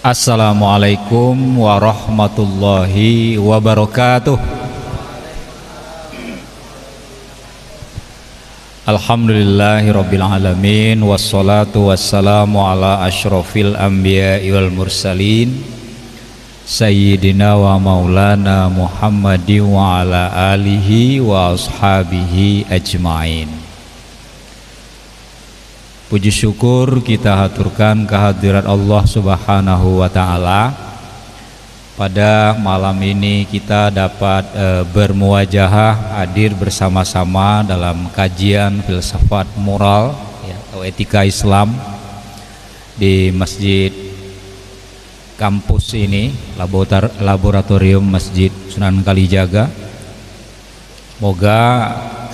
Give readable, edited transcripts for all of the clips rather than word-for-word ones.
Assalamualaikum warahmatullahi wabarakatuh. Alhamdulillahirabbil alamin, wassalatu wassalamu ala asyrofil anbiya'i wal mursalin sayyidina wa maulana Muhammadin wa ala alihi wa ashabihi ajmain. Puji syukur kita haturkan kehadirat Allah Subhanahu wa Ta'ala. Pada malam ini kita dapat bermuwajahah hadir bersama-sama dalam kajian filsafat moral atau etika Islam di masjid kampus ini, laboratorium Masjid Sunan Kalijaga. Semoga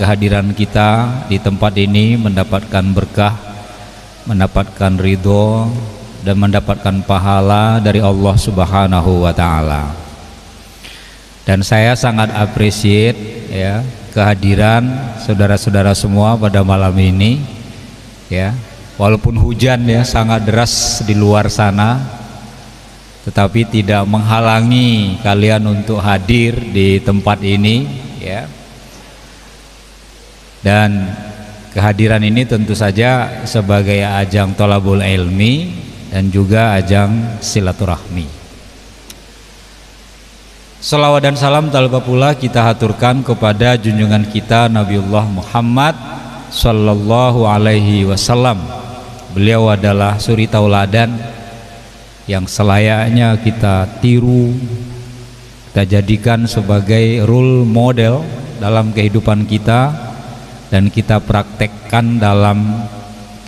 kehadiran kita di tempat ini mendapatkan berkah, mendapatkan ridho dan mendapatkan pahala dari Allah Subhanahu wa Ta'ala. Dan saya sangat appreciate kehadiran saudara-saudara semua pada malam ini walaupun hujan sangat deras di luar sana, tetapi tidak menghalangi kalian untuk hadir di tempat ini Dan kehadiran ini tentu saja sebagai ajang thalabul ilmi dan juga ajang silaturahmi. Salawat dan salam talba pula kita haturkan kepada junjungan kita Nabiullah Muhammad sallallahu alaihi wasallam. Beliau adalah suri tauladan yang selayaknya kita tiru, kita jadikan sebagai role model dalam kehidupan kita, dan kita praktekkan dalam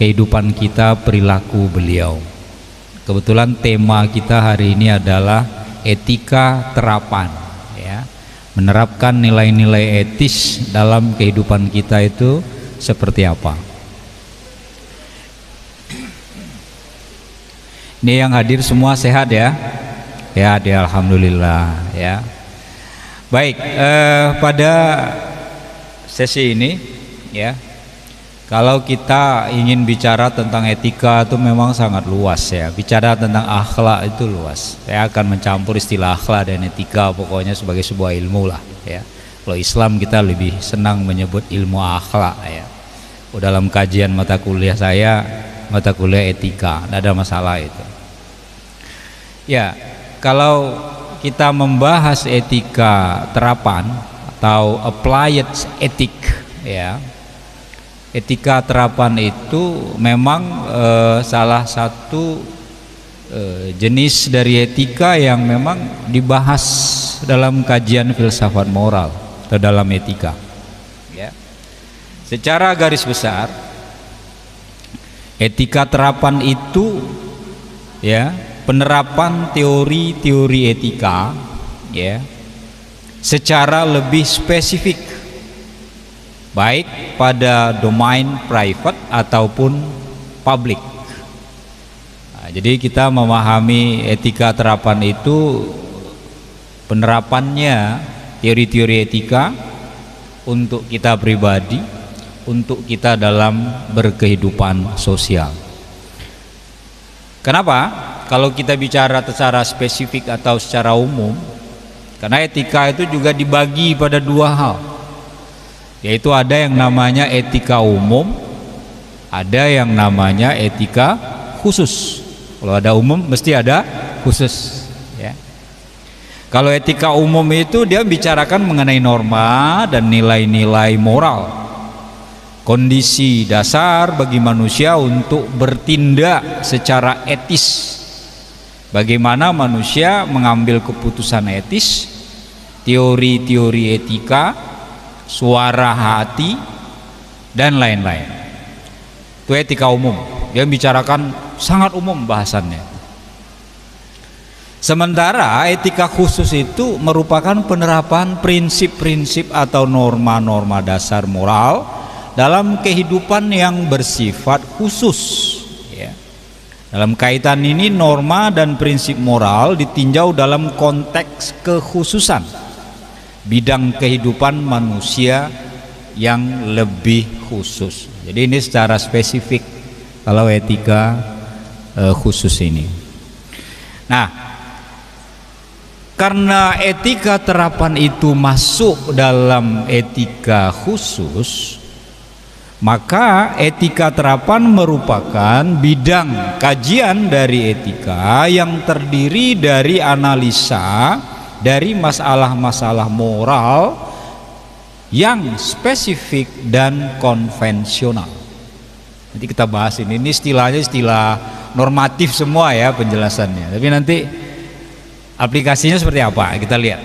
kehidupan kita perilaku beliau. Kebetulan tema kita hari ini adalah etika terapan, menerapkan nilai-nilai etis dalam kehidupan kita itu seperti apa. Ini yang hadir semua sehat ya? Sehat ya, alhamdulillah ya. Baik, pada sesi ini kalau kita ingin bicara tentang etika itu memang sangat luas bicara tentang akhlak itu luas. Saya akan mencampur istilah akhlak dan etika pokoknya sebagai sebuah ilmu lah Kalau Islam kita lebih senang menyebut ilmu akhlak Dalam kajian mata kuliah saya, mata kuliah etika, tidak ada masalah itu. Kalau kita membahas etika terapan atau applied ethic etika terapan itu memang salah satu jenis dari etika yang memang dibahas dalam kajian filsafat moral atau dalam etika. Secara garis besar, etika terapan itu penerapan teori-teori etika secara lebih spesifik, baik pada domain private ataupun publik. Jadi kita memahami etika terapan itu penerapannya teori-teori etika untuk kita pribadi, untuk kita dalam berkehidupan sosial. Kenapa? Kalau kita bicara secara spesifik atau secara umum, karena etika itu juga dibagi pada dua hal, yaitu ada yang namanya etika umum, ada yang namanya etika khusus. Kalau ada umum mesti ada khusus Kalau etika umum itu dia bicarakan mengenai norma dan nilai-nilai moral, kondisi dasar bagi manusia untuk bertindak secara etis, bagaimana manusia mengambil keputusan etis, teori-teori etika, suara hati, dan lain-lain. Itu etika umum, dia bicarakan sangat umum bahasannya. Sementara etika khusus itu merupakan penerapan prinsip-prinsip atau norma-norma dasar moral dalam kehidupan yang bersifat khusus. Dalam kaitan ini, norma dan prinsip moral ditinjau dalam konteks kekhususan bidang kehidupan manusia yang lebih khusus. Jadi ini secara spesifik kalau etika khusus ini. Nah, karena etika terapan itu masuk dalam etika khusus, maka etika terapan merupakan bidang kajian dari etika yang terdiri dari analisa dari masalah-masalah moral yang spesifik dan konvensional. Nanti kita bahas ini istilahnya istilah normatif semua ya penjelasannya, tapi nanti aplikasinya seperti apa kita lihat.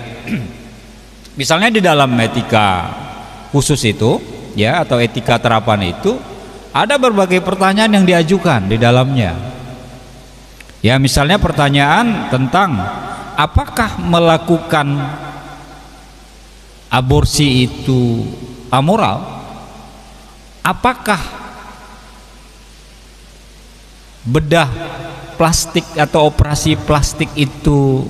Misalnya di dalam etika khusus itu ya, atau etika terapan itu ada berbagai pertanyaan yang diajukan di dalamnya ya. Misalnya pertanyaan tentang apakah melakukan aborsi itu amoral, apakah bedah plastik atau operasi plastik itu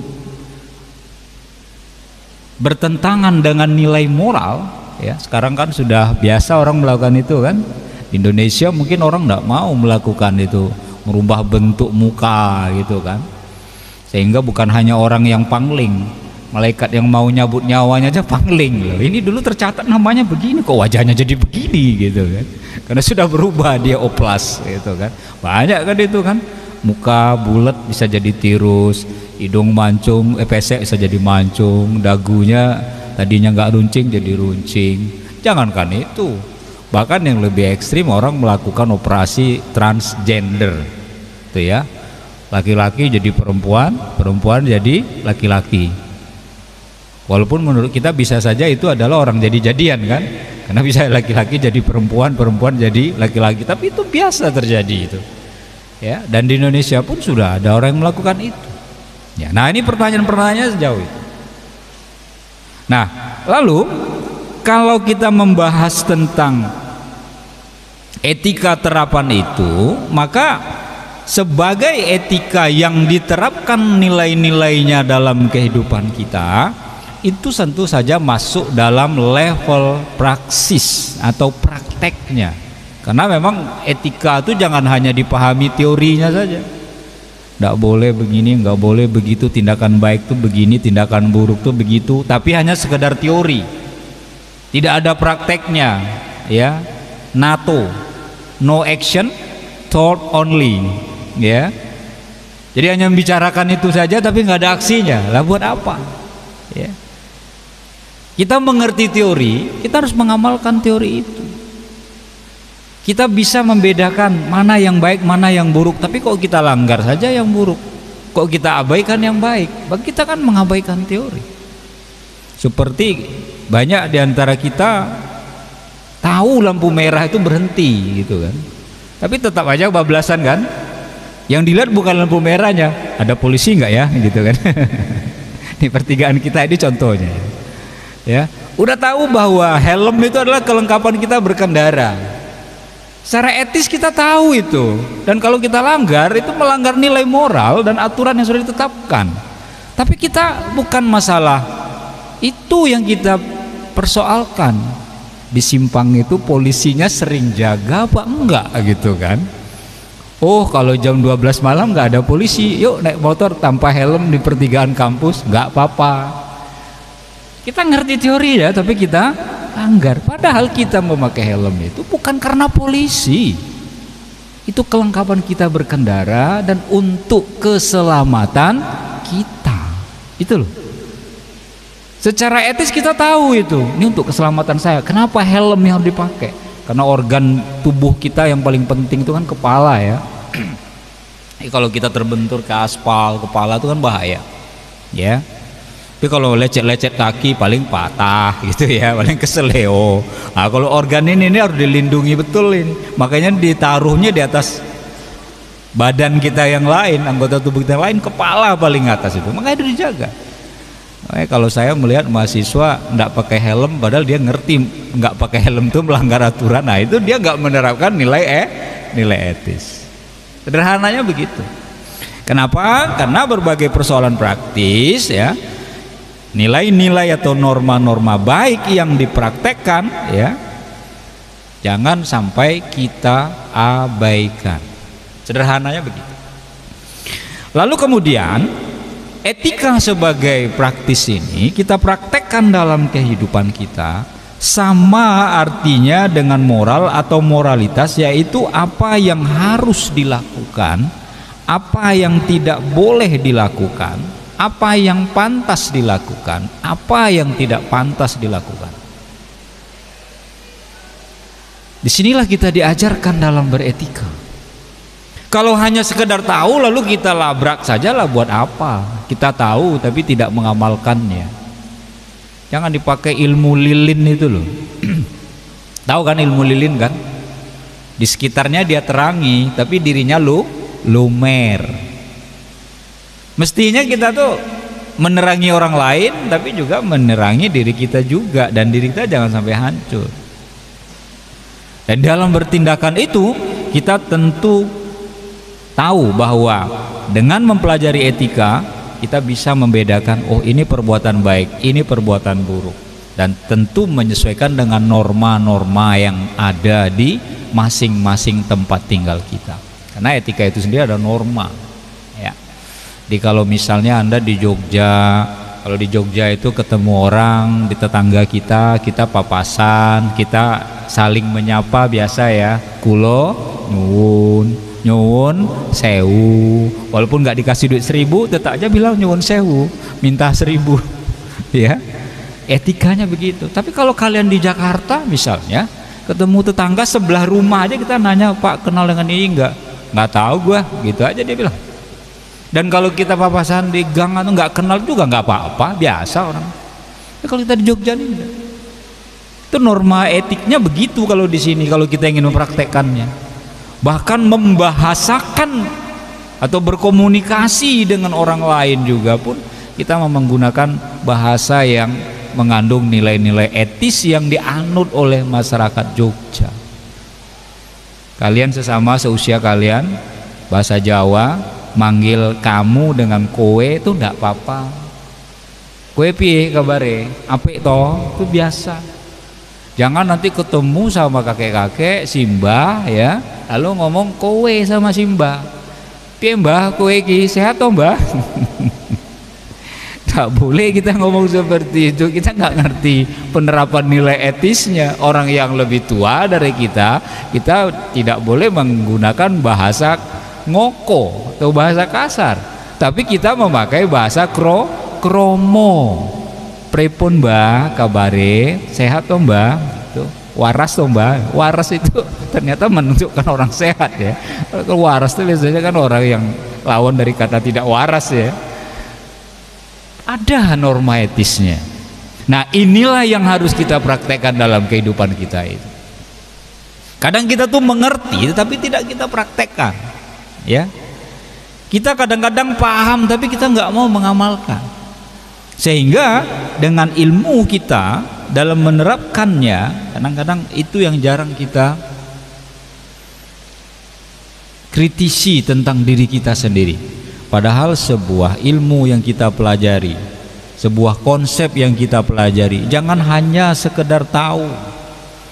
bertentangan dengan nilai moral ya. Sekarang kan sudah biasa orang melakukan itu kan. Di Indonesia mungkin orang tidak mau melakukan itu, merubah bentuk muka gitu kan, sehingga bukan hanya orang yang pangling, malaikat yang mau nyabut nyawanya aja pangling loh. Ini dulu tercatat namanya begini, kok wajahnya jadi begini gitu kan, karena sudah berubah dia oplas gitu kan. Banyak kan itu kan, muka bulat bisa jadi tirus, hidung mancung pesek bisa jadi mancung, dagunya tadinya nggak runcing jadi runcing. Jangankan itu, bahkan yang lebih ekstrim orang melakukan operasi transgender itu ya, laki-laki jadi perempuan, perempuan jadi laki-laki. Walaupun menurut kita bisa saja itu adalah orang jadi-jadian kan, karena bisa laki-laki jadi perempuan, perempuan jadi laki-laki, tapi itu biasa terjadi itu ya. Dan di Indonesia pun sudah ada orang yang melakukan itu ya. Nah, ini pertanyaan-pertanyaan sejauh itu. Nah, lalu kalau kita membahas tentang etika terapan itu, maka sebagai etika yang diterapkan nilai-nilainya dalam kehidupan kita, itu tentu saja masuk dalam level praksis atau prakteknya. Karena memang etika itu jangan hanya dipahami teorinya saja. Tidak boleh begini, nggak boleh begitu, tindakan baik tuh begini, tindakan buruk tuh begitu, tapi hanya sekedar teori, tidak ada prakteknya ya. NATO, no action, thought only ya. Jadi hanya membicarakan itu saja tapi nggak ada aksinya, lah buat apa ya. Kita mengerti teori, kita harus mengamalkan teori itu. Kita bisa membedakan mana yang baik, mana yang buruk, tapi kok kita langgar saja yang buruk, kok kita abaikan yang baik, bagi kita kan mengabaikan teori. Seperti banyak di antara kita tahu lampu merah itu berhenti gitu kan, tapi tetap aja bablasan kan. Yang dilihat bukan lampu merahnya, ada polisi nggak ya gitu kan. Di pertigaan kita ini contohnya ya, udah tahu bahwa helm itu adalah kelengkapan kita berkendara. Secara etis kita tahu itu, dan kalau kita langgar itu melanggar nilai moral dan aturan yang sudah ditetapkan. Tapi kita bukan masalah itu yang kita persoalkan. Di simpang itu polisinya sering jaga apa enggak gitu kan. Oh, kalau jam 12 malam nggak ada polisi, yuk naik motor tanpa helm di pertigaan kampus, nggak apa-apa. Kita ngerti teori ya, tapi kita langgar. Padahal kita memakai helm itu bukan karena polisi, itu kelengkapan kita berkendara dan untuk keselamatan kita. Itu loh. Secara etis kita tahu itu, ini untuk keselamatan saya. Kenapa helm yang harus dipakai? Karena organ tubuh kita yang paling penting itu kan kepala ya. Kalau kita terbentur ke aspal, kepala itu kan bahaya ya. Tapi kalau lecet-lecet kaki paling patah gitu ya, paling keseleo. Nah, kalau organ ini harus dilindungi betul ini. Makanya ditaruhnya di atas badan kita yang lain, anggota tubuh kita yang lain, kepala paling atas itu. Makanya itu dijaga. Makanya kalau saya melihat mahasiswa nggak pakai helm, padahal dia ngerti nggak pakai helm itu melanggar aturan. Nah, itu dia nggak menerapkan nilai etis. Sederhananya begitu. Kenapa? Karena berbagai persoalan praktis ya, nilai-nilai atau norma-norma baik yang dipraktekkan ya, jangan sampai kita abaikan. Sederhananya begitu. Lalu kemudian etika sebagai praktis ini kita praktekkan dalam kehidupan kita, sama artinya dengan moral atau moralitas, yaitu apa yang harus dilakukan, apa yang tidak boleh dilakukan, apa yang pantas dilakukan, apa yang tidak pantas dilakukan. Disinilah kita diajarkan dalam beretika. Kalau hanya sekedar tahu lalu kita labrak sajalah, buat apa? Kita tahu tapi tidak mengamalkannya. Jangan dipakai ilmu lilin itu loh. Tahu kan ilmu lilin kan? Di sekitarnya dia terangi, tapi dirinya lumer. Mestinya kita tuh menerangi orang lain, tapi juga menerangi diri kita juga, dan diri kita jangan sampai hancur. Dan dalam bertindakan itu kita tentu tahu bahwa dengan mempelajari etika kita bisa membedakan, oh ini perbuatan baik, ini perbuatan buruk, dan tentu menyesuaikan dengan norma-norma yang ada di masing-masing tempat tinggal kita. Karena etika itu sendiri ada norma ya. Jadi kalau misalnya Anda di Jogja, kalau di Jogja itu ketemu orang di tetangga kita, kita papasan, kita saling menyapa biasa ya, kulo nyuwun sewu, walaupun nggak dikasih duit 1000 tetap aja bilang nyuwun sewu, minta 1000 ya, etikanya begitu. Tapi kalau kalian di Jakarta misalnya ketemu tetangga sebelah rumah aja kita nanya, Pak kenal dengan ini nggak tahu gua, gitu aja dia bilang. Dan kalau kita papasan di gang atau nggak kenal juga nggak apa-apa, biasa orang. Tapi kalau kita di Jogja nih, itu norma etiknya begitu. Kalau di sini kalau kita ingin mempraktekannya, bahkan membahasakan atau berkomunikasi dengan orang lain juga pun kita menggunakan bahasa yang mengandung nilai-nilai etis yang dianut oleh masyarakat Jogja. Kalian sesama seusia kalian, bahasa Jawa manggil kamu dengan kowe itu enggak apa-apa. Kowe piye kabare? Apik toh? Itu biasa. Jangan nanti ketemu sama kakek-kakek Simbah ya, lalu ngomong kowe sama Simbah. Piye Mbah, kowe iki sehat toh Mbah? Tak boleh kita ngomong seperti itu. Kita nggak ngerti penerapan nilai etisnya. Orang yang lebih tua dari kita tidak boleh menggunakan bahasa ngoko atau bahasa kasar, tapi kita memakai bahasa kromo. Prepun Mbah, kabare sehat toh Mbah? Itu waras toh Mbah? Waras itu ternyata menunjukkan orang sehat ya. Kalau waras itu biasanya kan orang yang lawan dari kata tidak waras ya. Ada norma etisnya. Nah inilah yang harus kita praktekkan dalam kehidupan kita itu. Kadang kita tuh mengerti tapi tidak kita praktekkan ya. Kita kadang-kadang paham tapi kita nggak mau mengamalkan, sehingga dengan ilmu kita dalam menerapkannya kadang-kadang itu yang jarang kita kritisi tentang diri kita sendiri. Padahal sebuah ilmu yang kita pelajari, sebuah konsep yang kita pelajari, jangan hanya sekedar tahu,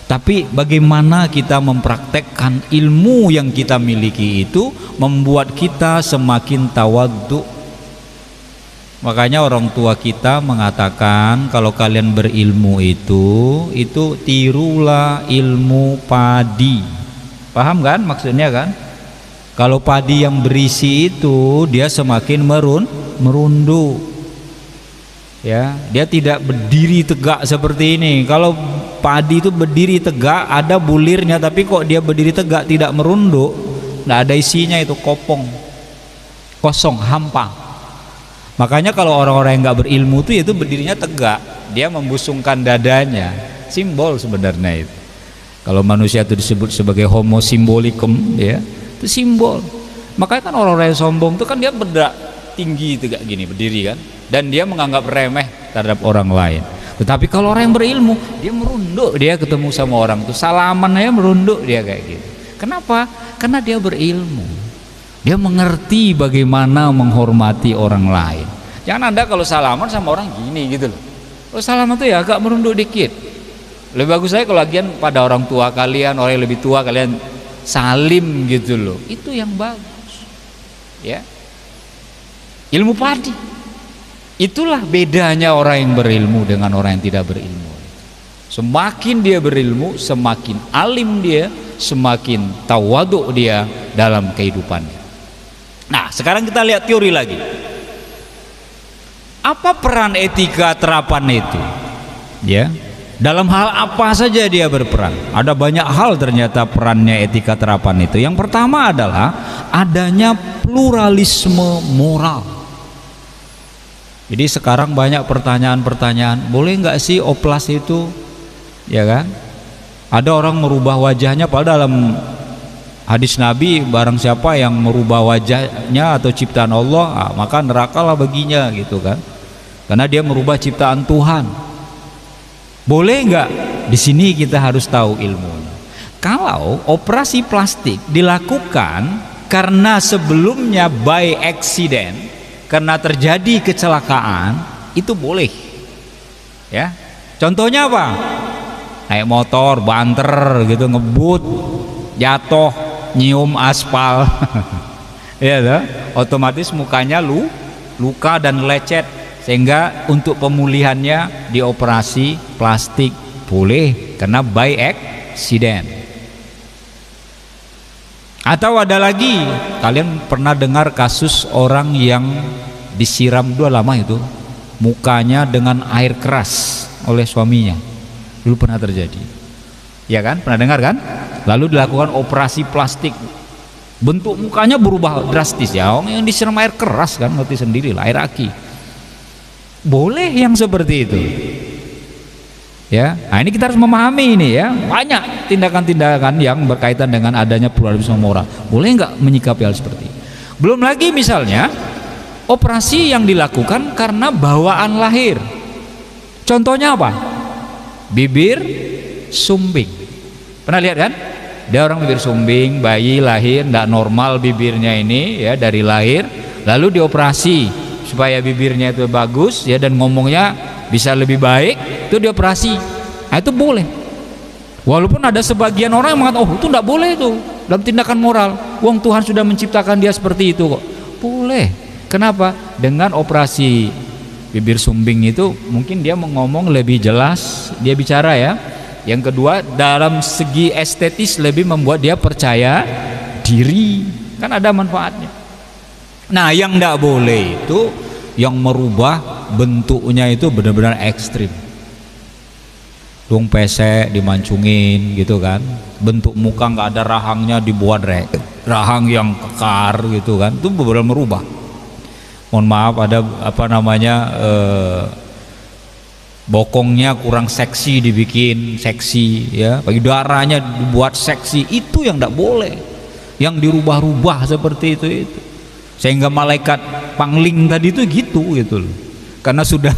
tapi bagaimana kita mempraktekkan ilmu yang kita miliki itu membuat kita semakin tawadhu. Makanya orang tua kita mengatakan kalau kalian berilmu itu tirulah ilmu padi. Paham kan maksudnya kan? Kalau padi yang berisi itu dia semakin merunduk ya, dia tidak berdiri tegak seperti ini. Kalau padi itu berdiri tegak ada bulirnya, tapi kok dia berdiri tegak tidak merunduk, nggak ada isinya, itu kopong, kosong, hampa. Makanya kalau orang-orang yang nggak berilmu itu berdirinya tegak, dia membusungkan dadanya, simbol sebenarnya itu. Kalau manusia itu disebut sebagai homo symbolicum ya, itu simbol. Makanya kan orang-orang yang sombong itu kan dia bergerak tinggi tegak gini berdiri kan, dan dia menganggap remeh terhadap orang lain. Tetapi kalau orang yang berilmu dia merunduk, dia ketemu sama orang itu salaman aja merunduk dia kayak gitu. Kenapa? Karena dia berilmu, dia mengerti bagaimana menghormati orang lain. Jangan Anda kalau salaman sama orang gini gitu loh, kalau salaman tuh ya agak merunduk dikit. Lebih bagus saya kalau lagian pada orang tua kalian, orang yang lebih tua kalian salim gitu loh, itu yang bagus ya. Ilmu padi Itulah bedanya orang yang berilmu dengan orang yang tidak berilmu. Semakin dia berilmu, semakin alim dia, semakin tawadhu dia dalam kehidupannya. Nah, sekarang kita lihat teori lagi. Apa peran etika terapan itu? Ya, dalam hal apa saja dia berperan? Ada banyak hal ternyata perannya etika terapan itu. Yang pertama adalah adanya pluralisme moral. Jadi sekarang banyak pertanyaan-pertanyaan, boleh nggak sih oplas itu, ya kan? Ada orang merubah wajahnya, padahal dalam hadis Nabi, barang siapa yang merubah wajahnya atau ciptaan Allah, maka nerakalah baginya, gitu kan? Karena dia merubah ciptaan Tuhan. Boleh nggak? Di sini kita harus tahu ilmunya. Kalau operasi plastik dilakukan karena sebelumnya by accident, karena terjadi kecelakaan, itu boleh, ya. Contohnya apa? Naik motor banter gitu, ngebut, jatuh, nyium aspal ya toh? Otomatis mukanya luka dan lecet, sehingga untuk pemulihannya dioperasi plastik, boleh karena by accident. Atau ada lagi, kalian pernah dengar kasus orang yang disiram, dua lama itu, mukanya dengan air keras oleh suaminya. Dulu pernah terjadi, ya kan? Pernah dengar kan? Lalu dilakukan operasi plastik, bentuk mukanya berubah drastis. Ya, orang yang disiram air keras kan, ngerti sendiri lah, air aki. Boleh yang seperti itu, ya. Nah, ini kita harus memahami ini, ya. Banyak tindakan-tindakan yang berkaitan dengan adanya pluralisme moral. Boleh nggak menyikapi hal seperti ini? Belum lagi misalnya operasi yang dilakukan karena bawaan lahir. Contohnya apa? Bibir sumbing. Pernah lihat kan? Dia orang bibir sumbing, bayi lahir tidak normal bibirnya ini, ya, dari lahir, lalu dioperasi supaya bibirnya itu bagus, ya, dan ngomongnya bisa lebih baik, itu dioperasi. Nah, itu boleh. Walaupun ada sebagian orang yang mengatakan, oh itu tidak boleh itu dalam tindakan moral. Wong Tuhan sudah menciptakan dia seperti itu kok. Boleh. Kenapa? Dengan operasi bibir sumbing itu mungkin dia ngomong lebih jelas, dia bicara, ya. Yang kedua, dalam segi estetis lebih membuat dia percaya diri, kan ada manfaatnya. Nah, yang tidak boleh itu yang merubah bentuknya itu benar-benar ekstrim. Dong pesek dimancungin gitu kan, bentuk muka nggak ada rahangnya dibuat rahang yang kekar gitu kan, itu benar-benar merubah. Mohon maaf, ada apa namanya, bokongnya kurang seksi dibikin seksi, ya, bagi darahnya dibuat seksi, itu yang tidak boleh, yang dirubah-rubah seperti itu. Sehingga malaikat pangling tadi itu gitu loh, karena sudah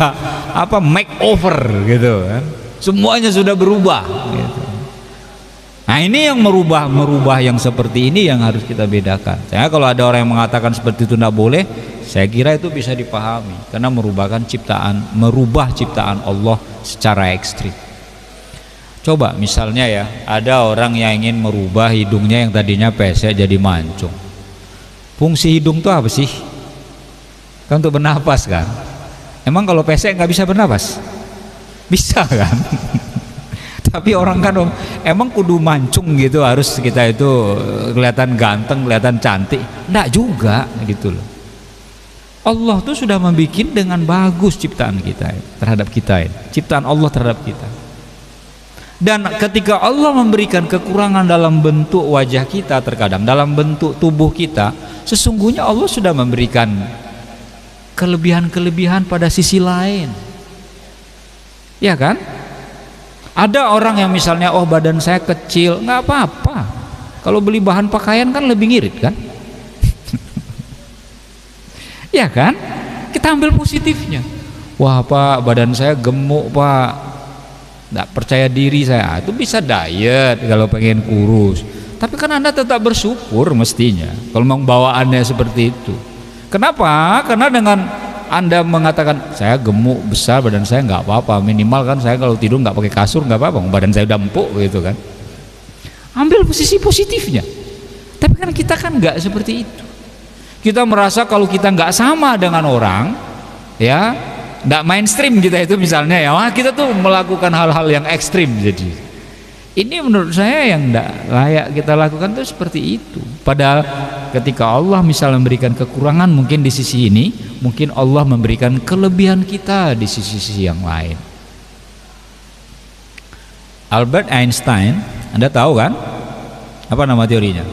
apa, makeover gitu kan, semuanya sudah berubah gitu. Nah, ini yang merubah yang seperti ini yang harus kita bedakan. Saya kalau ada orang yang mengatakan seperti itu tidak boleh, saya kira itu bisa dipahami karena merubah ciptaan Allah secara ekstrim. Coba misalnya, ya, ada orang yang ingin merubah hidungnya yang tadinya pesek jadi mancung. Fungsi hidung itu apa sih? Kan untuk bernapas kan. Emang kalau pesek nggak bisa bernapas? Bisa kan? Tapi orang kan emang kudu mancung gitu, harus kita itu kelihatan ganteng, kelihatan cantik? Nggak juga gitu loh. Allah tuh sudah membuat dengan bagus ciptaan kita terhadap kita, ciptaan Allah terhadap kita. Dan ketika Allah memberikan kekurangan dalam bentuk wajah kita, terkadang dalam bentuk tubuh kita, sesungguhnya Allah sudah memberikan kelebihan-kelebihan pada sisi lain, ya kan? Ada orang yang misalnya, oh badan saya kecil, nggak apa-apa, kalau beli bahan pakaian kan lebih ngirit kan. Ya kan? Kita ambil positifnya. Wah Pak, badan saya gemuk Pak, nggak percaya diri saya. Itu bisa diet kalau pengen kurus. Tapi kan Anda tetap bersyukur mestinya kalau memang bawaannya seperti itu. Kenapa? Karena dengan Anda mengatakan saya gemuk besar, badan saya nggak apa-apa, minimal kan saya kalau tidur nggak pakai kasur nggak apa-apa, badan saya udah empuk gitu kan. Ambil posisi positifnya. Tapi kan kita kan nggak seperti itu. Kita merasa kalau kita nggak sama dengan orang, ya, nggak mainstream kita itu misalnya ya. Wah, kita tuh melakukan hal-hal yang ekstrim. Jadi ini menurut saya yang nggak layak kita lakukan tuh seperti itu. Padahal ketika Allah misalnya memberikan kekurangan mungkin di sisi ini, mungkin Allah memberikan kelebihan kita di sisi-sisi yang lain. Albert Einstein, Anda tahu kan apa nama teorinya?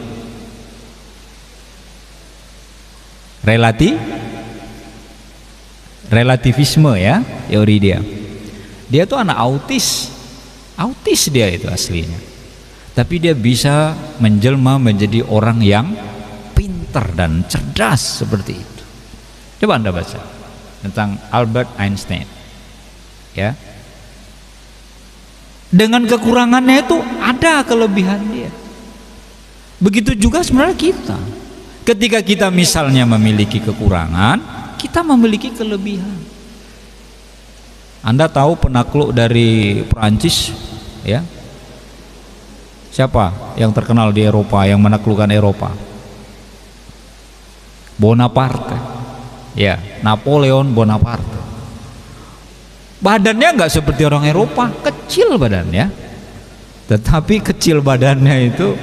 Relativisme ya, teori dia. Dia tuh anak autis dia itu aslinya. Tapi dia bisa menjelma menjadi orang yang pintar dan cerdas seperti itu. Coba Anda baca tentang Albert Einstein, ya. Dengan kekurangannya itu ada kelebihan dia. Begitu juga sebenarnya kita. Ketika kita misalnya memiliki kekurangan, kita memiliki kelebihan. Anda tahu penakluk dari Perancis, ya? Siapa yang terkenal di Eropa, yang menaklukkan Eropa? Bonaparte, ya, Napoleon Bonaparte. Badannya nggak seperti orang Eropa, kecil badannya, tetapi kecil badannya itu,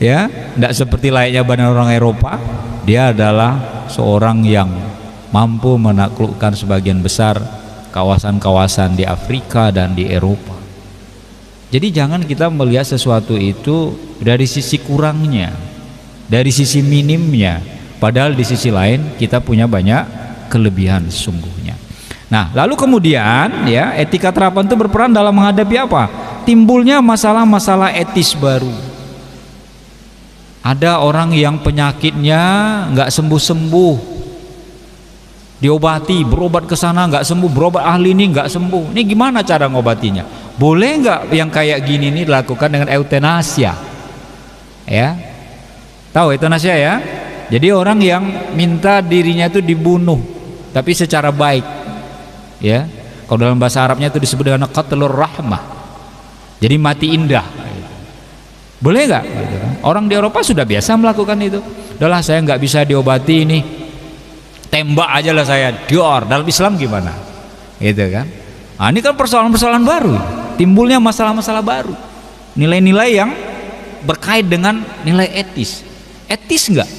ya, nggak seperti layaknya badan orang Eropa. Dia adalah seorang yang mampu menaklukkan sebagian besar kawasan-kawasan di Afrika dan di Eropa. Jadi jangan kita melihat sesuatu itu dari sisi kurangnya, dari sisi minimnya, padahal di sisi lain kita punya banyak kelebihan sesungguhnya. Nah, lalu kemudian ya, etika terapan itu berperan dalam menghadapi apa? Timbulnya masalah-masalah etis baru. Ada orang yang penyakitnya nggak sembuh-sembuh, diobati, berobat ke sana nggak sembuh, berobat ahli ini nggak sembuh. Ini gimana cara ngobatinya? Boleh nggak yang kayak gini ini dilakukan dengan eutanasia? Ya, tahu eutanasia ya? Jadi orang yang minta dirinya itu dibunuh, tapi secara baik. Ya, kalau dalam bahasa Arabnya itu disebut dengan qatlur rahmah. Jadi mati indah. Boleh nggak? Gitu kan? Orang di Eropa sudah biasa melakukan itu. Udahlah, saya nggak bisa diobati ini, tembak aja lah saya. Dior. Dalam Islam gimana? Gitu kan? Nah, ini kan persoalan-persoalan baru. Timbulnya masalah-masalah baru. Nilai-nilai yang berkait dengan nilai etis. Etis nggak?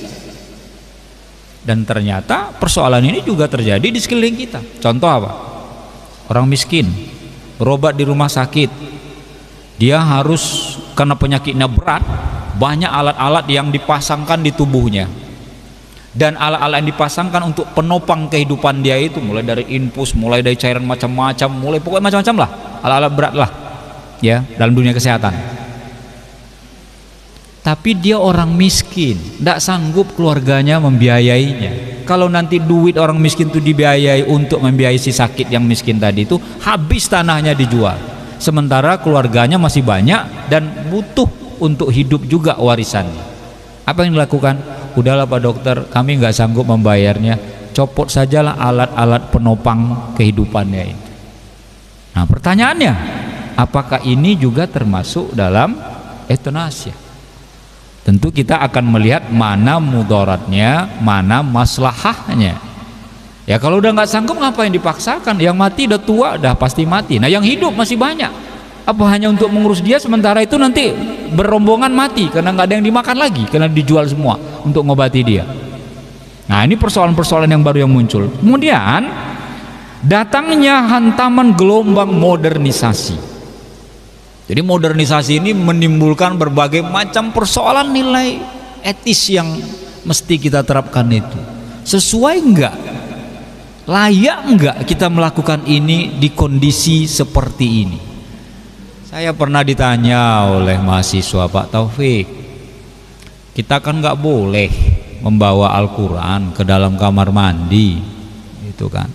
Dan ternyata persoalan ini juga terjadi di sekeliling kita. Contoh apa? Orang miskin berobat di rumah sakit, dia harus, karena penyakitnya berat, banyak alat-alat yang dipasangkan di tubuhnya. Dan alat-alat yang dipasangkan untuk penopang kehidupan dia itu mulai dari infus, mulai dari cairan macam-macam, mulai pokoknya macam-macam lah, alat-alat berat lah ya dalam dunia kesehatan. Tapi dia orang miskin, tidak sanggup keluarganya membiayainya. Kalau nanti duit orang miskin itu dibiayai untuk membiayai si sakit yang miskin tadi itu, habis tanahnya dijual. Sementara keluarganya masih banyak dan butuh untuk hidup juga warisannya. Apa yang dilakukan? Udahlah Pak Dokter, kami nggak sanggup membayarnya, copot sajalah alat-alat penopang kehidupannya itu. Nah pertanyaannya, apakah ini juga termasuk dalam euthanasia? Tentu kita akan melihat mana mudaratnya, mana maslahahnya. Ya kalau udah nggak sanggup ngapain dipaksakan? Yang mati udah tua, udah pasti mati. Nah yang hidup masih banyak. Apa hanya untuk mengurus dia, sementara itu nanti berombongan mati karena nggak ada yang dimakan lagi, karena dijual semua untuk ngobati dia. Nah ini persoalan-persoalan yang baru yang muncul. Kemudian datangnya hantaman gelombang modernisasi. Jadi modernisasi ini menimbulkan berbagai macam persoalan nilai etis yang mesti kita terapkan itu. Sesuai enggak? Layak enggak kita melakukan ini di kondisi seperti ini? Saya pernah ditanya oleh mahasiswa, Pak Taufik, kita kan nggak boleh membawa Al-Quran ke dalam kamar mandi, itu kan.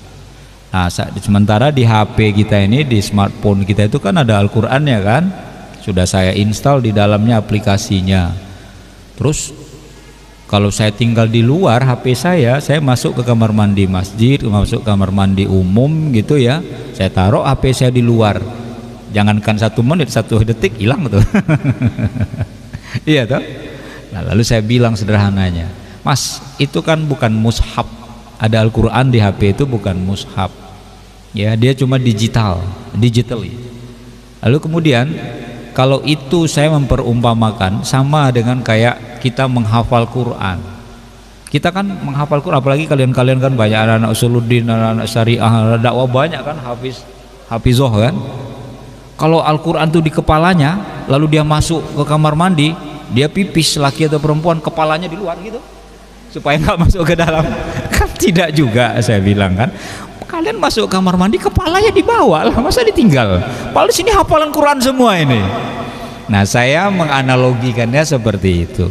Nah, sementara di HP kita ini, di smartphone kita itu kan ada Al-Qurannya kan, sudah saya install di dalamnya aplikasinya. Terus kalau saya tinggal di luar HP saya masuk ke kamar mandi masjid, masuk kamar mandi umum gitu ya, saya taruh HP saya di luar. Jangankan 1 menit, 1 detik hilang tuh. Iya toh. Nah, lalu saya bilang sederhananya, Mas, itu kan bukan mushaf, ada Al-Quran di HP itu bukan mushaf, ya, dia cuma digital. Lalu kemudian kalau itu saya memperumpamakan sama dengan kayak kita menghafal Quran. Kita kan menghafal Quran, apalagi kalian kan banyak anak-anak usuluddin, anak-anak syariah, dakwah banyak kan, hafizoh kan. Kalau Al-Quran itu di kepalanya, lalu dia masuk ke kamar mandi, dia pipis, laki atau perempuan, kepalanya di luar gitu, supaya nggak masuk ke dalam. Kan tidak juga, saya bilang kan, kalian masuk kamar mandi kepalanya dibawa lah, masa ditinggal? Padahal sini hafalan Quran semua ini. Nah, saya menganalogikannya seperti itu.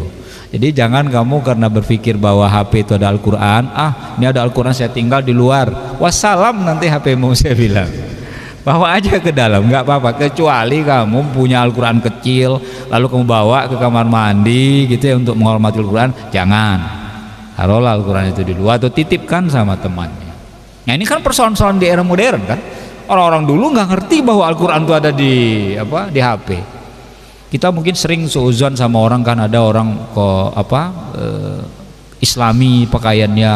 Jadi jangan kamu karena berpikir bahwa HP itu ada Al-Quran, ini ada Al-Quran saya tinggal di luar, wassalam nanti HP-mu, saya bilang. Bawa aja ke dalam, nggak apa-apa, kecuali kamu punya Al-Quran kecil lalu kamu bawa ke kamar mandi gitu ya untuk menghormati Al-Quran, jangan. Taruhlah Al-Quran itu di luar atau titipkan sama temannya. Nah, ini kan persoalan-persoalan di era modern kan. Orang-orang dulu nggak ngerti bahwa Al-Quran itu ada di HP. Kita mungkin sering seuzon sama orang kan, ada orang Islami pakaiannya,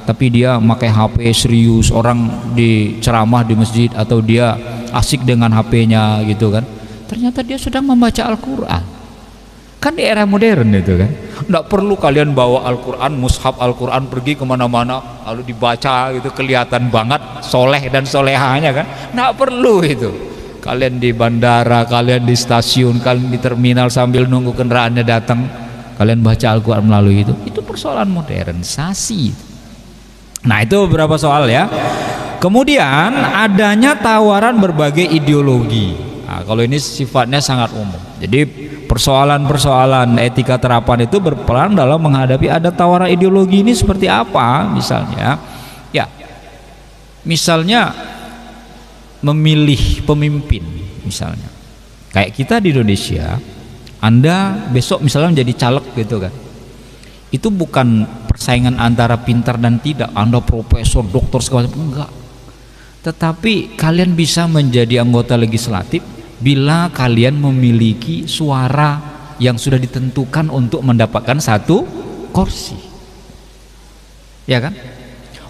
tapi dia pakai HP serius, orang di ceramah di masjid atau dia asik dengan HP-nya gitu kan. Ternyata dia sedang membaca Al-Quran. Kan di era modern itu kan, nggak perlu kalian bawa Al-Quran, mushaf Al-Quran pergi kemana-mana lalu dibaca gitu, kelihatan banget soleh dan solehahnya kan, nggak perlu itu. Kalian di bandara, kalian di stasiun, kalian di terminal sambil nunggu kendaraannya datang, kalian baca Al-Quran melalui itu persoalan modernisasi. Nah, itu beberapa soal ya. Kemudian adanya tawaran berbagai ideologi. Nah, kalau ini sifatnya sangat umum, jadi persoalan-persoalan etika terapan itu berperan dalam menghadapi ada tawaran ideologi ini seperti apa. Misalnya ya, misalnya memilih pemimpin, misalnya kayak kita di Indonesia, Anda besok misalnya menjadi caleg gitu kan, itu bukan persaingan antara pintar dan tidak, Anda profesor, doktor segala macam, enggak, tetapi kalian bisa menjadi anggota legislatif bila kalian memiliki suara yang sudah ditentukan untuk mendapatkan satu kursi, ya kan?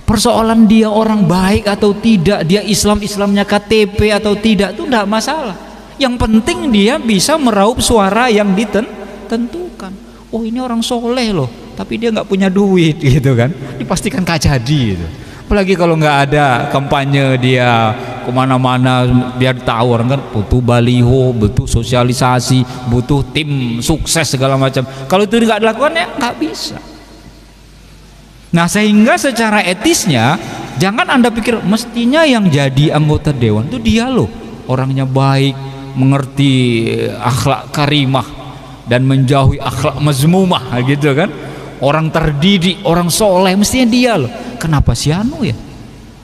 Persoalan dia orang baik atau tidak, dia Islamnya KTP atau tidak, itu tidak masalah. Yang penting dia bisa meraup suara yang ditentukan. Oh, ini orang soleh loh, tapi dia nggak punya duit gitu kan, dipastikan gak jadi gitu. Apalagi kalau nggak ada kampanye, dia kemana-mana biar tahu orang kan, butuh baliho, butuh sosialisasi, butuh tim sukses segala macam. Kalau itu nggak dilakukan ya nggak bisa. Nah, sehingga secara etisnya jangan Anda pikir mestinya yang jadi anggota dewan itu dia loh orangnya baik, mengerti akhlak karimah dan menjauhi akhlak mazmumah gitu kan, orang terdidik, orang soleh, mestinya dia loh. Kenapa si anu ya?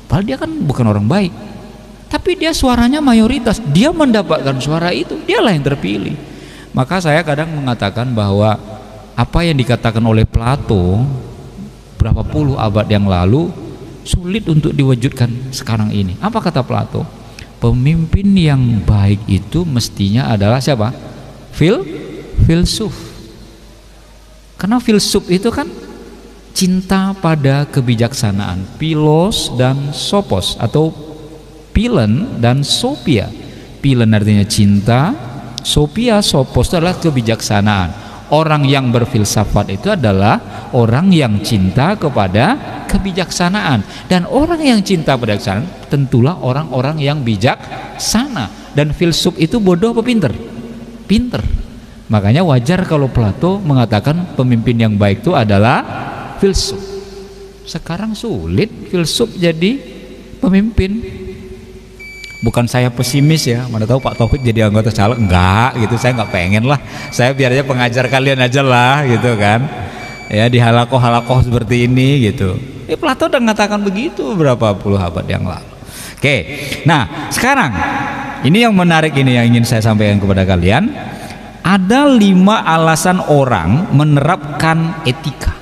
Padahal dia kan bukan orang baik, tapi dia suaranya mayoritas, dia mendapatkan suara itu, dialah yang terpilih. Maka saya kadang mengatakan bahwa apa yang dikatakan oleh Plato berapa puluh abad yang lalu sulit untuk diwujudkan sekarang ini. Apa kata Plato? Pemimpin yang baik itu mestinya adalah siapa? Filsuf. Karena filsuf itu kan cinta pada kebijaksanaan, pilos dan sopos, atau pilen dan sophia. Pilen artinya cinta, sophia, sopos itu adalah kebijaksanaan. Orang yang berfilsafat itu adalah orang yang cinta kepada kebijaksanaan, dan orang yang cinta pada kebijaksanaan tentulah orang-orang yang bijaksana. Dan filsuf itu bodoh apa pinter? Pinter. Makanya wajar kalau Plato mengatakan pemimpin yang baik itu adalah filsuf. Sekarang sulit filsuf jadi pemimpin. Bukan saya pesimis ya, mana tahu Pak Taufik jadi anggota caleg, enggak gitu, saya nggak pengen lah, saya biar aja pengajar kalian aja lah gitu kan ya, di halakoh seperti ini gitu. Plato udah mengatakan begitu berapa puluh abad yang lalu. Oke, nah sekarang ini yang menarik, ini yang ingin saya sampaikan kepada kalian. Ada 5 alasan orang menerapkan etika.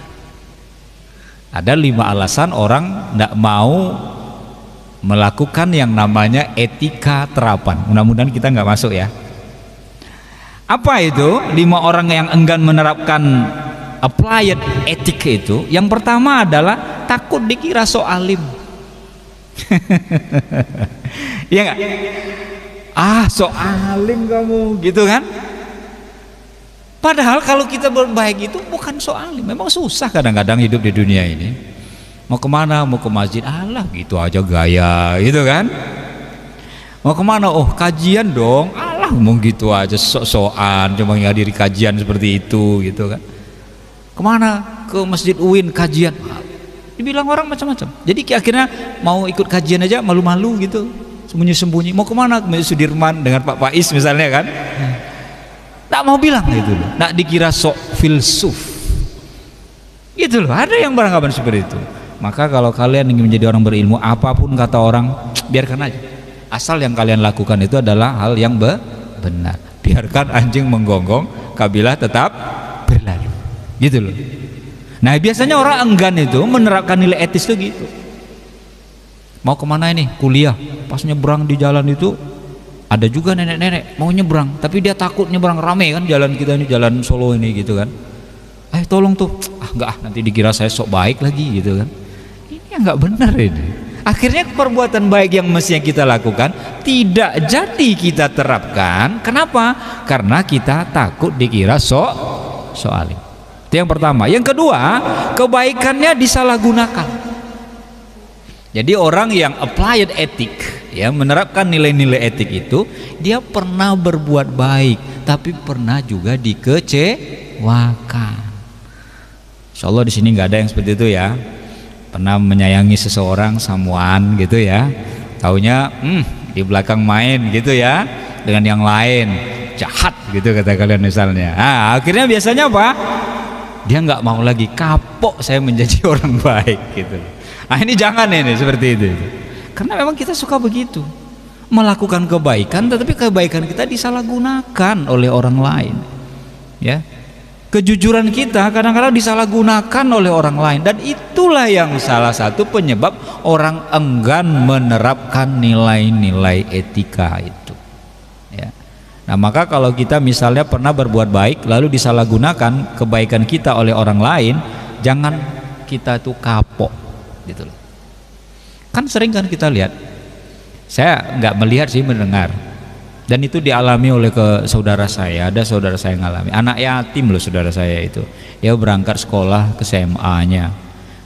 Ada 5 alasan orang tidak mau melakukan yang namanya etika terapan. Mudah-mudahan kita nggak masuk ya. Apa itu 5 orang yang enggan menerapkan applied etika itu? Yang pertama adalah takut dikira sok alim. Iya nggak? Ah, sok alim kamu, gitu kan? Padahal kalau kita berbaik itu bukan sok alim. Memang susah kadang-kadang hidup di dunia ini. Mau kemana? Mau ke masjid, alah gitu aja gaya, gitu kan? Mau kemana? Oh, kajian dong, alah mau gitu aja sok-sokan, cuma menghadiri kajian seperti itu, gitu kan? Kemana? Ke Masjid UIN kajian, dibilang orang macam-macam. Jadi akhirnya mau ikut kajian aja malu-malu gitu, sembunyi-sembunyi. Mau kemana? Ke Masjid Sudirman dengan Pak Faiz misalnya kan? Tak mau bilang gitu loh, nak dikira sok filsuf, gitu loh. Ada yang beranggapan seperti itu. Maka kalau kalian ingin menjadi orang berilmu, apapun kata orang, biarkan aja. Asal yang kalian lakukan itu adalah hal yang benar. Biarkan anjing menggonggong, kabilah tetap berlalu, gitu loh. Nah biasanya orang enggan itu menerapkan nilai etis itu gitu. Mau kemana ini? Kuliah. Pas nyebrang di jalan itu ada juga nenek-nenek mau nyebrang, tapi dia takut nyebrang, rame kan jalan kita ini, jalan Solo ini gitu kan. Tolong tuh, enggak, nanti dikira saya sok baik lagi gitu kan. Ini nggak benar ini. Akhirnya perbuatan baik yang mestinya kita lakukan tidak jadi kita terapkan. Kenapa? Karena kita takut dikira sok alim. Itu yang pertama. Yang kedua, kebaikannya disalahgunakan. Jadi orang yang applied etik, ya, menerapkan nilai-nilai etik itu, dia pernah berbuat baik, tapi pernah juga dikecewakan. Insya Allah di sini nggak ada yang seperti itu ya. Pernah menyayangi seseorang, someone gitu ya, taunya di belakang main gitu ya dengan yang lain, jahat gitu kata kalian misalnya. Nah, akhirnya biasanya apa? Dia nggak mau lagi, kapok saya menjadi orang baik gitu. Nah ini jangan ini seperti itu. Karena memang kita suka begitu, melakukan kebaikan tetapi kebaikan kita disalahgunakan oleh orang lain, ya. Kejujuran kita kadang-kadang disalahgunakan oleh orang lain, dan itulah yang salah satu penyebab orang enggan menerapkan nilai-nilai etika itu, ya. Nah maka kalau kita misalnya pernah berbuat baik lalu disalahgunakan kebaikan kita oleh orang lain, jangan kita tuh kapok gitu loh. Kan sering kan kita lihat, saya nggak melihat sih, mendengar, dan itu dialami oleh saudara saya. Ada saudara saya yang ngalami, anak yatim loh saudara saya itu. Dia berangkat sekolah ke SMA-nya,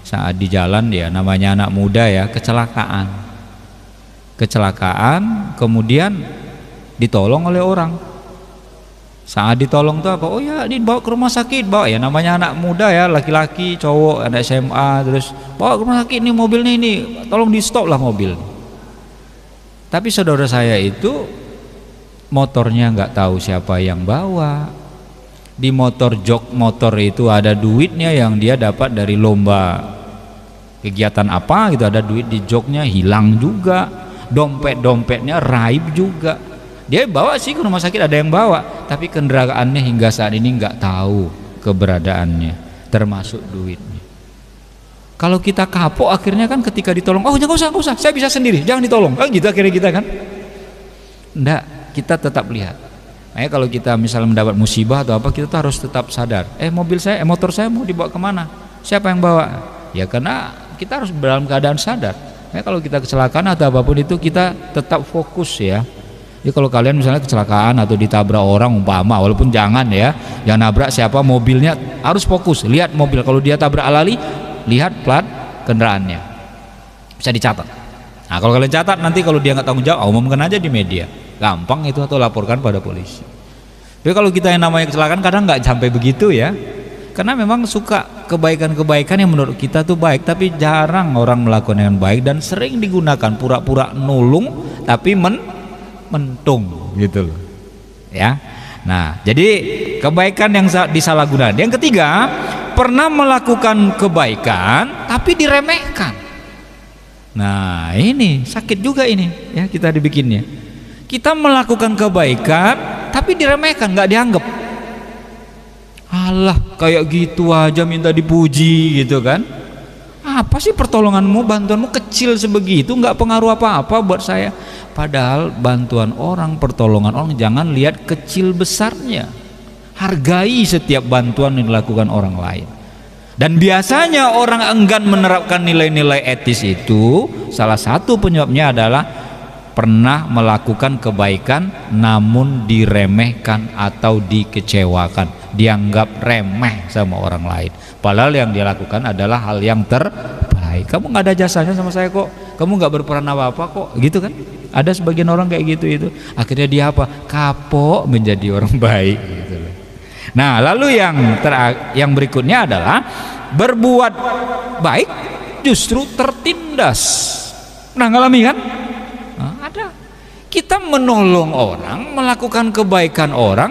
saat di jalan dia, namanya anak muda ya, kecelakaan, kemudian ditolong oleh orang. Saat ditolong tuh apa? Oh ya, ini bawa ke rumah sakit, bawa ya, namanya anak muda ya, laki-laki, cowok, anak SMA, terus bawa ke rumah sakit, nih mobilnya ini, tolong di stop lah mobil. Tapi saudara saya itu motornya nggak tahu siapa yang bawa. Di jok motor itu ada duitnya yang dia dapat dari lomba kegiatan apa gitu, ada duit di joknya, hilang juga. Dompetnya raib juga. Dia bawa sih ke rumah sakit, ada yang bawa, tapi kendaraannya hingga saat ini nggak tahu keberadaannya, termasuk duitnya. Kalau kita kapok akhirnya kan ketika ditolong, oh jangan usah, saya bisa sendiri, jangan ditolong, gitu akhirnya kita kan. Enggak, kita tetap lihat. Makanya kalau kita misalnya mendapat musibah atau apa, kita tuh harus tetap sadar, motor saya mau dibawa kemana, siapa yang bawa? Ya karena kita harus dalam keadaan sadar. Makanya kalau kita kecelakaan atau apapun itu, kita tetap fokus ya. Jadi kalau kalian misalnya kecelakaan atau ditabrak orang umpama, walaupun jangan nabrak siapa, mobilnya harus fokus, lihat mobil. Kalau dia tabrak alali, lihat plat kendaraannya, bisa dicatat. Nah kalau kalian catat, nanti kalau dia nggak tanggung jawab, umumkan aja di media, gampang itu, atau laporkan pada polisi. Tapi kalau kita yang namanya kecelakaan kadang nggak sampai begitu ya, karena memang suka kebaikan-kebaikan yang menurut kita tuh baik, tapi jarang orang melakukan yang baik, dan sering digunakan pura-pura nulung tapi mentung gitu loh ya. Nah jadi kebaikan yang disalahgunakan. Yang ketiga, pernah melakukan kebaikan tapi diremehkan. Nah ini sakit juga ini ya, kita dibikinnya. Kita melakukan kebaikan tapi diremehkan, nggak dianggap. Alah kayak gitu aja minta dipuji gitu kan. Apa sih pertolonganmu, bantuanmu kecil sebegitu, nggak pengaruh apa-apa buat saya. Padahal bantuan orang, pertolongan orang, jangan lihat kecil besarnya. Hargai setiap bantuan yang dilakukan orang lain. Dan biasanya orang enggan menerapkan nilai-nilai etis itu salah satu penyebabnya adalah pernah melakukan kebaikan namun diremehkan atau dikecewakan, dianggap remeh sama orang lain, padahal yang dia lakukan adalah hal yang terbaik. Kamu nggak ada jasanya sama saya kok, kamu nggak berperan apa-apa kok, gitu kan. Ada sebagian orang kayak gitu, itu akhirnya dia apa, kapok menjadi orang baik gitu loh. Nah lalu yang berikutnya adalah berbuat baik justru tertindas. Pernah ngalami kan? Nah, ada. Kita menolong orang, melakukan kebaikan orang,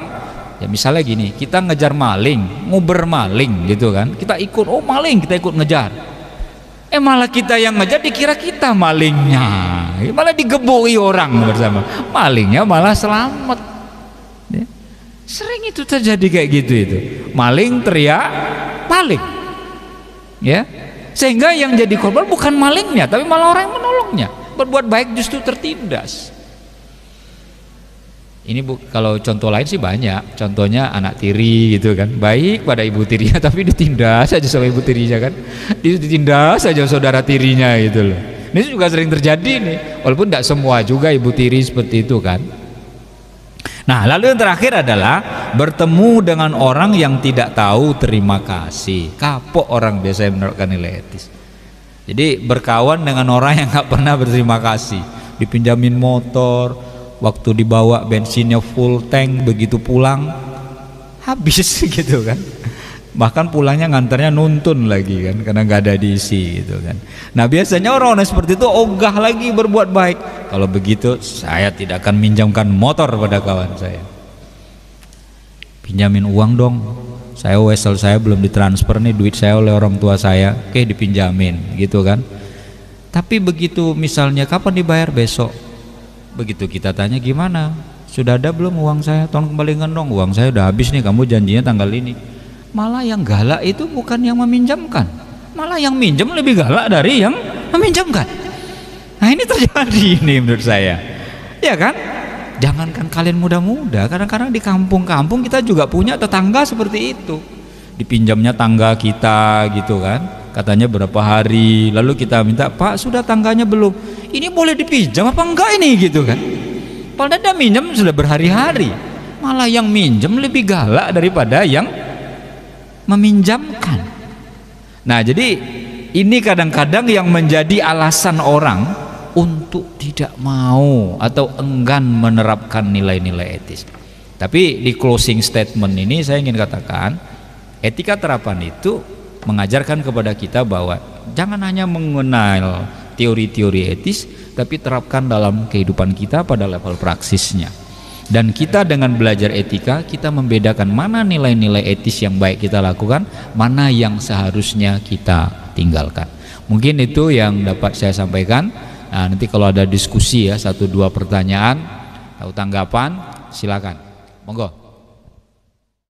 ya misalnya gini, kita ngejar maling, nguber maling gitu kan, kita ikut, oh maling, kita ikut ngejar, malah kita yang ngejar dikira kita malingnya, malah digebui orang bersama, malingnya malah selamat. Ya. Sering itu terjadi kayak gitu, itu maling teriak maling, ya, sehingga yang jadi korban bukan malingnya tapi malah orang yang menolongnya. Berbuat baik justru tertindas. Ini kalau contoh lain sih banyak. Contohnya anak tiri gitu kan, baik pada ibu tirinya tapi ditindas aja sama ibu tirinya kan, ditindas aja saudara tirinya gitu loh. Ini juga sering terjadi nih, walaupun tidak semua juga ibu tiri seperti itu kan. Nah lalu yang terakhir adalah bertemu dengan orang yang tidak tahu terima kasih. Kapok orang biasanya menerapkan nilai etis. Jadi berkawan dengan orang yang nggak pernah berterima kasih, dipinjamin motor, waktu dibawa bensinnya full tank, begitu pulang habis gitu kan. Bahkan pulangnya nganternya nuntun lagi kan, karena nggak ada diisi gitu kan. Nah biasanya orang-orang seperti itu ogah lagi berbuat baik. Kalau begitu saya tidak akan minjamkan motor pada kawan saya. Pinjamin uang dong, saya wesel saya belum ditransfer nih duit saya oleh orang tua saya, oke dipinjamin gitu kan. Tapi begitu misalnya kapan dibayar, besok, begitu kita tanya gimana, sudah ada belum uang saya, tolong kembalikan dong, uang saya udah habis nih, kamu janjinya tanggal ini. Malah yang galak itu bukan yang meminjamkan, malah yang minjam lebih galak dari yang meminjamkan. Nah ini terjadi ini menurut saya, ya kan. Jangankan kalian muda-muda, kadang-kadang di kampung-kampung kita juga punya tetangga seperti itu. Dipinjamnya tangga kita gitu kan, katanya berapa hari, lalu kita minta, Pak sudah tangganya belum, ini boleh dipinjam apa enggak ini gitu kan. Padahal dia minjam sudah berhari-hari, malah yang minjam lebih galak daripada yang meminjamkan. Nah jadi ini kadang-kadang yang menjadi alasan orang untuk tidak mau atau enggan menerapkan nilai-nilai etis. Tapi di closing statement ini saya ingin katakan, etika terapan itu mengajarkan kepada kita bahwa jangan hanya mengenal teori-teori etis, tapi terapkan dalam kehidupan kita pada level praksisnya. Dan kita dengan belajar etika, kita membedakan mana nilai-nilai etis yang baik kita lakukan, mana yang seharusnya kita tinggalkan. Mungkin itu yang dapat saya sampaikan. Nah, nanti kalau ada diskusi ya, 1-2 pertanyaan atau tanggapan, silakan, monggo.